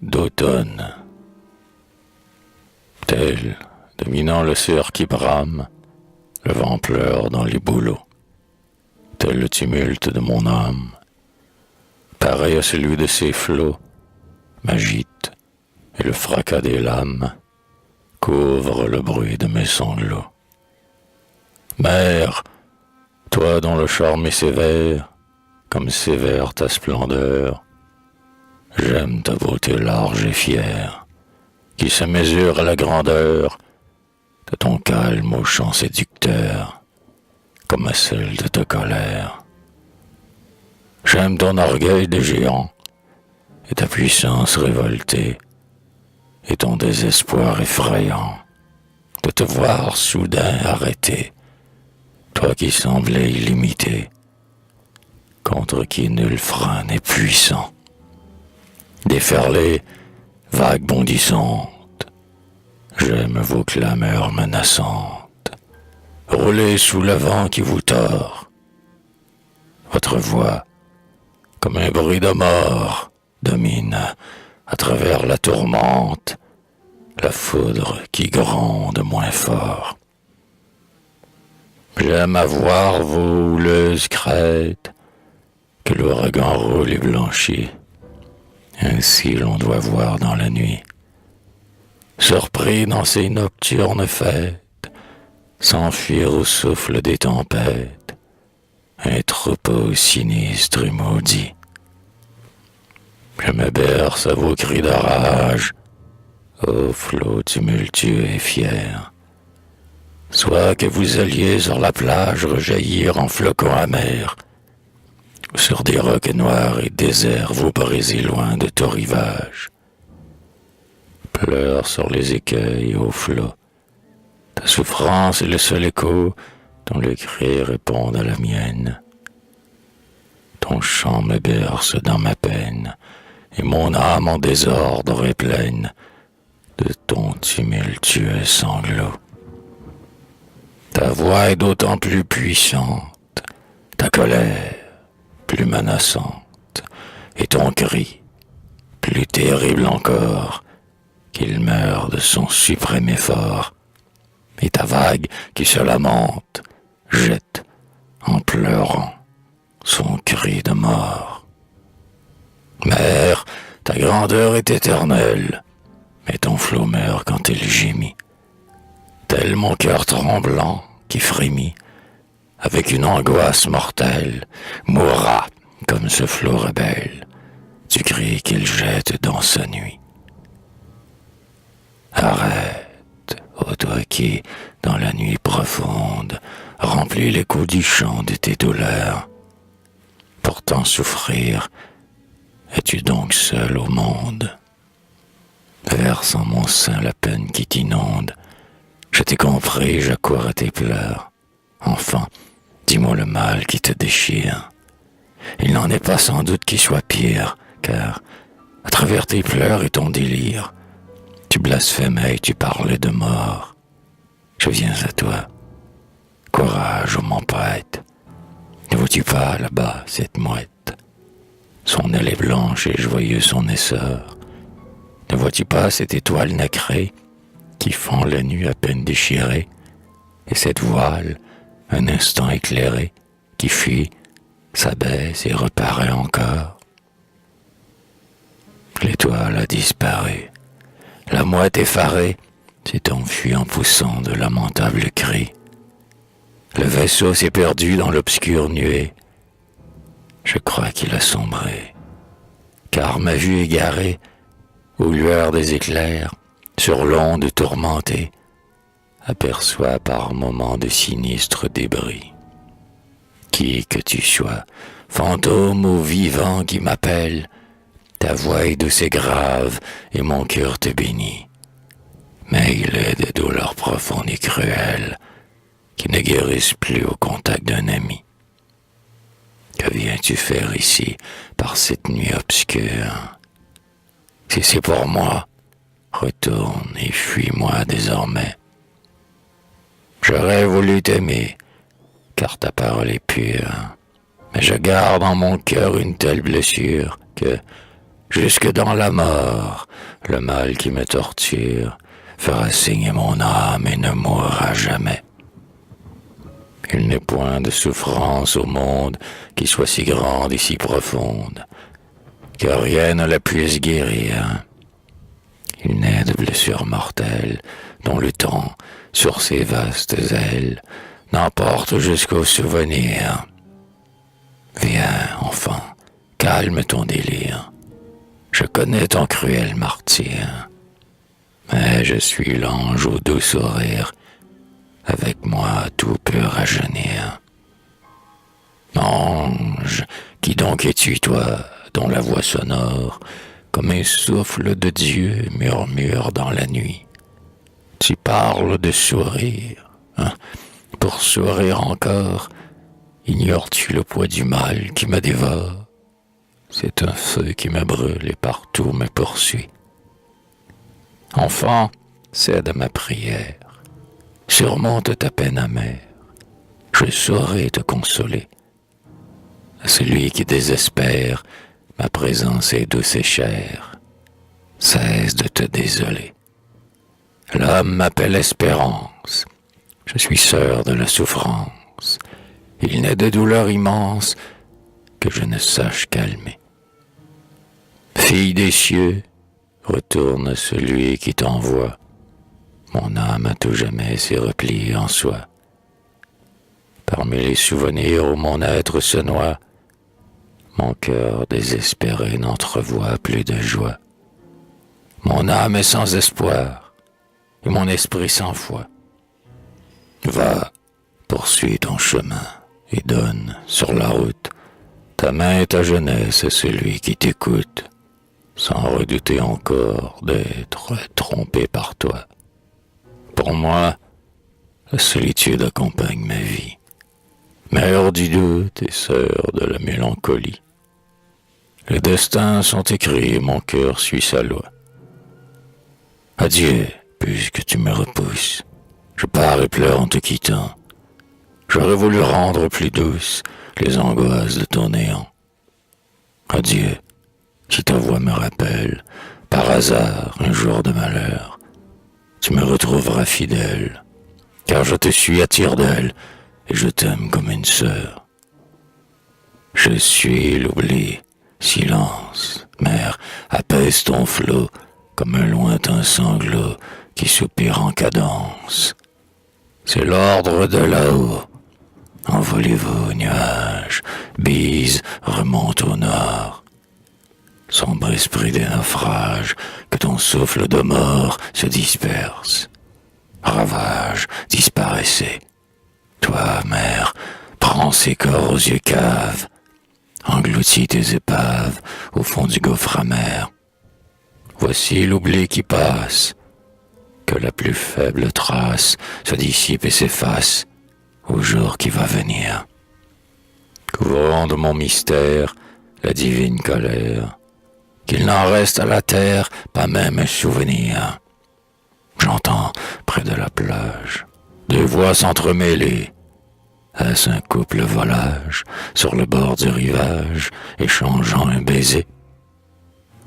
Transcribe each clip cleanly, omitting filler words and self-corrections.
d'automne. Tel, dominant le cerf qui brame, le vent pleure dans les bouleaux. Tel le tumulte de mon âme, pareil à celui de ses flots, m'agite, et le fracas des lames couvre le bruit de mes sanglots. Mère, toi dont le charme est sévère, comme sévère ta splendeur, j'aime ta beauté large et fière, qui se mesure à la grandeur de ton calme au chant séducteur, comme à celle de ta colère. J'aime ton orgueil de géant, et ta puissance révoltée, et ton désespoir effrayant, de te voir soudain arrêté, toi qui semblais illimité, contre qui nul frein n'est puissant. Déferlée, vague bondissante, j'aime vos clameurs menaçantes, rouler sous le vent qui vous tord. Votre voix, comme un bruit de mort, domine à travers la tourmente, la foudre qui gronde moins fort. J'aime à voir vos houleuses crêtes, que l'ouragan roule et blanchit. Ainsi l'on doit voir dans la nuit, surpris dans ces nocturnes fêtes, s'enfuir au souffle des tempêtes, un troupeau sinistre et maudit. Je me berce à vos cris de rage, ô flots tumultueux et fiers. Soit que vous alliez sur la plage rejaillir en flocons amers, ou sur des rocs noirs et déserts vous brisez loin de tout rivage. Pleure sur les écueils aux flots, ta souffrance est le seul écho dont le cri répond à la mienne. Ton chant me berce dans ma peine, et mon âme en désordre est pleine de ton tumultueux sanglot. Ta voix est d'autant plus puissante, ta colère plus menaçante, et ton cri plus terrible encore, qu'il meurt de son suprême effort, et ta vague qui se lamente jette en pleurant son cri de mort. Mère, ta grandeur est éternelle, mais ton flot meurt quand il gémit, tel mon cœur tremblant qui frémit, avec une angoisse mortelle, mourra comme ce flot rebelle du cri qu'il jette dans sa nuit. Arrête, ô toi qui, dans la nuit profonde, remplis l'écho du chant de tes douleurs. Pourtant souffrir, es-tu donc seul au monde? Verse en mon sein la peine qui t'inonde. Je t'ai compris, j'accours à tes pleurs. Enfin, dis-moi le mal qui te déchire. Il n'en est pas sans doute qui soit pire, car, à travers tes pleurs et ton délire, tu blasphémais et tu parlais de mort. Je viens à toi. Courage, ô mon poète. Ne vois-tu pas, là-bas, cette mouette? Son aile est blanche et joyeux son essor. Ne vois-tu pas cette étoile nacrée qui fend la nuit à peine déchirée, et cette voile, un instant éclairée, qui fuit, s'abaisse et reparaît encore? L'étoile a disparu. La mouette effarée s'est enfuie en poussant de lamentables cris. Le vaisseau s'est perdu dans l'obscure nuée. Je crois qu'il a sombré, car ma vue égarée, aux lueurs des éclairs, sur l'onde tourmentée, aperçoit par moments de sinistres débris. Qui que tu sois, fantôme ou vivant qui m'appelle, ta voix est douce et grave, et mon cœur te bénit. Mais il est des douleurs profondes et cruelles, qui ne guérissent plus au contact d'un ami. Que viens-tu faire ici, par cette nuit obscure? Si c'est pour moi, retourne et fuis-moi désormais. J'aurais voulu t'aimer, car ta parole est pure, mais je garde en mon cœur une telle blessure que, jusque dans la mort, le mal qui me torture fera saigner mon âme et ne mourra jamais. Il n'est point de souffrance au monde qui soit si grande et si profonde, que rien ne la puisse guérir. Il n'est de blessure mortelle dont le temps, sur ses vastes ailes, n'emporte jusqu'au souvenir. Viens, enfant, calme ton délire. Je connais ton cruel martyre, mais je suis l'ange au doux sourire. Avec moi tout peut rajeunir. Ange, qui donc es-tu, toi, dont la voix sonore, comme un souffle de Dieu, murmure dans la nuit? Tu parles de sourire, hein? Pour sourire encore, ignores-tu le poids du mal qui me dévore? C'est un feu qui me brûle et partout me poursuit. Enfant, cède à ma prière. Surmonte ta peine amère, je saurai te consoler. À celui qui désespère, ma présence est douce et chère. Cesse de te désoler. L'homme m'appelle Espérance, je suis sœur de la souffrance. Il n'est de douleur immense que je ne sache calmer. Fille des cieux, retourne celui qui t'envoie. Mon âme à tout jamais s'est repliée en soi. Parmi les souvenirs où mon être se noie, mon cœur désespéré n'entrevoit plus de joie. Mon âme est sans espoir, et mon esprit sans foi. Va, poursuis ton chemin, et donne, sur la route, ta main et ta jeunesse à celui qui t'écoute, sans redouter encore d'être trompé par toi. Pour moi, la solitude accompagne ma vie, mère du doute et sœur de la mélancolie. Les destins sont écrits et mon cœur suit sa loi. Adieu, puisque tu me repousses, je pars et pleure en te quittant. J'aurais voulu rendre plus douces les angoisses de ton néant. Adieu, si ta voix me rappelle, par hasard, un jour de malheur, tu me retrouveras fidèle, car je te suis à tire-d'aile et je t'aime comme une sœur. Je suis l'oubli, silence, mère, apaise ton flot comme un lointain sanglot qui soupire en cadence. C'est l'ordre de là-haut. Envolez-vous, nuages, bise, remonte au nord. Sombre esprit des naufrages, que ton souffle de mort se disperse. Ravage, disparaissez. Toi, mère, prends ces corps aux yeux caves. Engloutis tes épaves au fond du gouffre amer. Voici l'oubli qui passe. Que la plus faible trace se dissipe et s'efface au jour qui va venir. Couvrant de mon mystère la divine colère, qu'il n'en reste à la terre pas même un souvenir. J'entends, près de la plage, deux voix s'entremêler. Est-ce un couple volage, sur le bord du rivage, échangeant un baiser?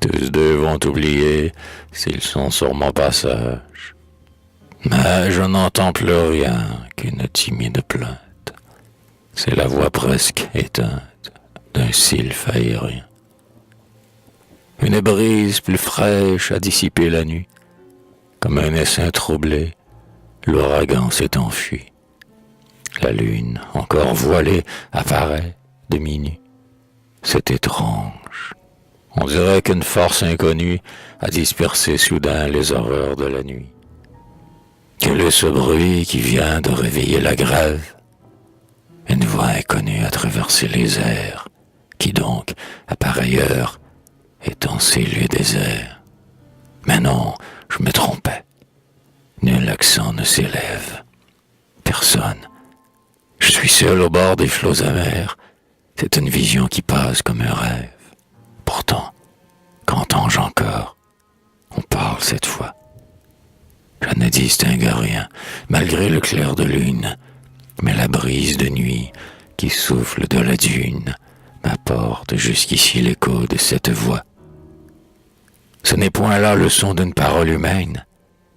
Tous deux vont oublier, s'ils sont sur mon passage. Mais je n'entends plus rien qu'une timide plainte. C'est la voix presque éteinte d'un sylphe aérien. Une brise plus fraîche a dissipé la nuit. Comme un essaim troublé, l'ouragan s'est enfui. La lune, encore voilée, apparaît de minuit. C'est étrange. On dirait qu'une force inconnue a dispersé soudain les horreurs de la nuit. Quel est ce bruit qui vient de réveiller la grève? Une voix inconnue a traversé les airs, qui donc, à pareille heure, est en ces lieux déserts. Mais non, je me trompais. Nul accent ne s'élève. Personne. Je suis seul au bord des flots amers. C'est une vision qui passe comme un rêve. Pourtant, qu'entends-je encore? On parle cette fois. Je ne distingue rien, malgré le clair de lune, mais la brise de nuit qui souffle de la dune m'apporte jusqu'ici l'écho de cette voix. Ce n'est point là le son d'une parole humaine.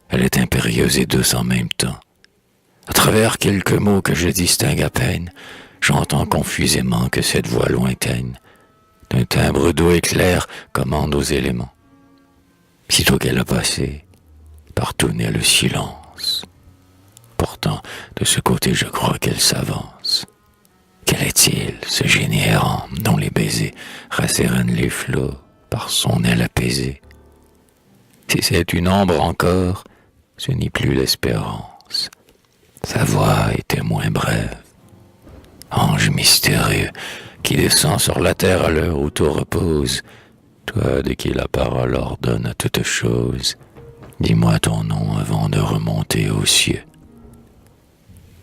Elle est impérieuse et douce en même temps. À travers quelques mots que je distingue à peine, j'entends confusément que cette voix lointaine, d'un timbre doux et clair, commande aux éléments. Sitôt qu'elle a passé, partout naît le silence. Pourtant, de ce côté, je crois qu'elle s'avance. Quel est-il, ce génie errant, dont les baisers rassérénent les flots par son aile apaisée? Si c'est une ombre encore, ce n'est plus l'espérance. Sa voix était moins brève. Ange mystérieux, qui descend sur la terre à l'heure où tout repose, toi de qui la parole ordonne à toute chose, dis-moi ton nom avant de remonter aux cieux.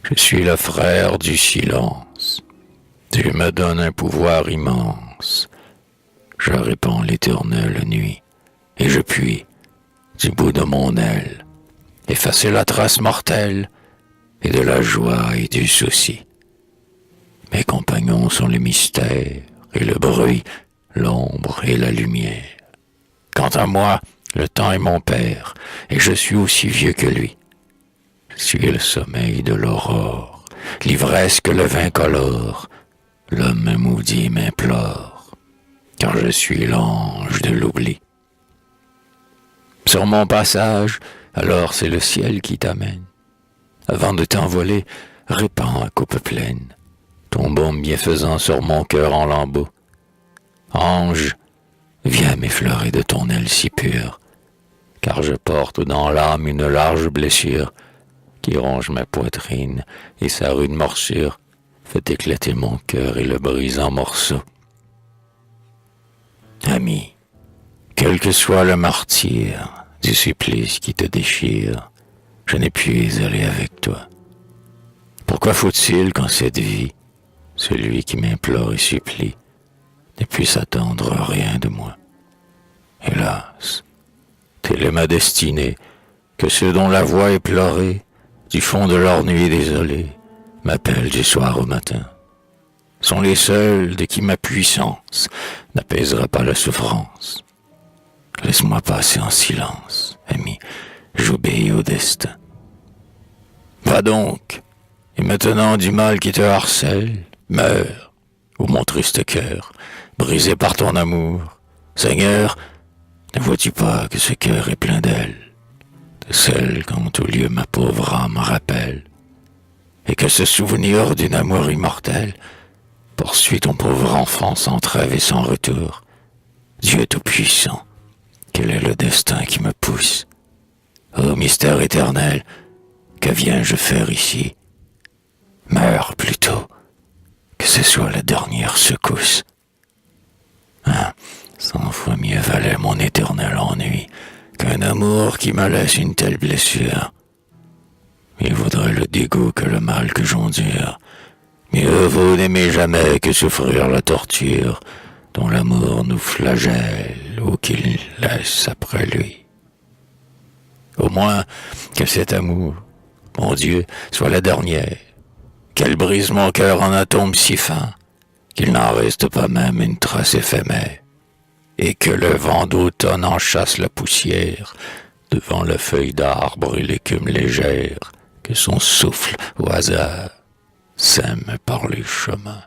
Je suis le frère du silence. Tu me donnes un pouvoir immense. Je répands l'éternelle nuit, et je puis, du bout de mon aile, effacer la trace mortelle et de la joie et du souci. Mes compagnons sont le mystère et le bruit, l'ombre et la lumière. Quant à moi, le temps est mon père, et je suis aussi vieux que lui. Je suis le sommeil de l'aurore, l'ivresse que le vin colore. L'homme maudit m'implore, car je suis l'ange de l'oubli. Sur mon passage, alors c'est le ciel qui t'amène. Avant de t'envoler, répands à coupe pleine ton baume bienfaisant sur mon cœur en lambeaux. Ange, viens m'effleurer de ton aile si pure, car je porte dans l'âme une large blessure qui ronge ma poitrine, et sa rude morsure fait éclater mon cœur et le brise en morceaux. Ami, quel que soit le martyre du supplice qui te déchire, je n'ai pu aller avec toi. Pourquoi faut-il qu'en cette vie, celui qui m'implore et supplie ne puisse attendre rien de moi? Hélas, telle est ma destinée, que ceux dont la voix est pleurée, du fond de leur nuit désolée, m'appellent du soir au matin. Sont les seuls de qui ma puissance n'apaisera pas la souffrance. Laisse-moi passer en silence, ami, j'obéis au destin. Va donc, et maintenant du mal qui te harcèle, meurs, ô mon triste cœur, brisé par ton amour. Seigneur, ne vois-tu pas que ce cœur est plein d'ailes, de celles qu'en tout lieu ma pauvre âme rappelle, et que ce souvenir d'une amour immortelle poursuit ton pauvre enfant sans trêve et sans retour. Dieu tout-puissant, quel est le destin qui me pousse? Ô mystère éternel, que viens-je faire ici? Meurs plutôt, que ce soit la dernière secousse. 100 fois mieux valait mon éternel ennui qu'un amour qui me laisse une telle blessure. Mieux vaudrait le dégoût que le mal que j'endure. Mieux vaut n'aimer jamais que souffrir la torture dont l'amour nous flagelle ou qu'il laisse après lui. Au moins que cet amour, mon Dieu, soit la dernière, qu'elle brise mon cœur en atomes si fins qu'il n'en reste pas même une trace éphémère, et que le vent d'automne en chasse la poussière devant la feuille d'arbre et l'écume légère que son souffle au hasard sème par les chemins.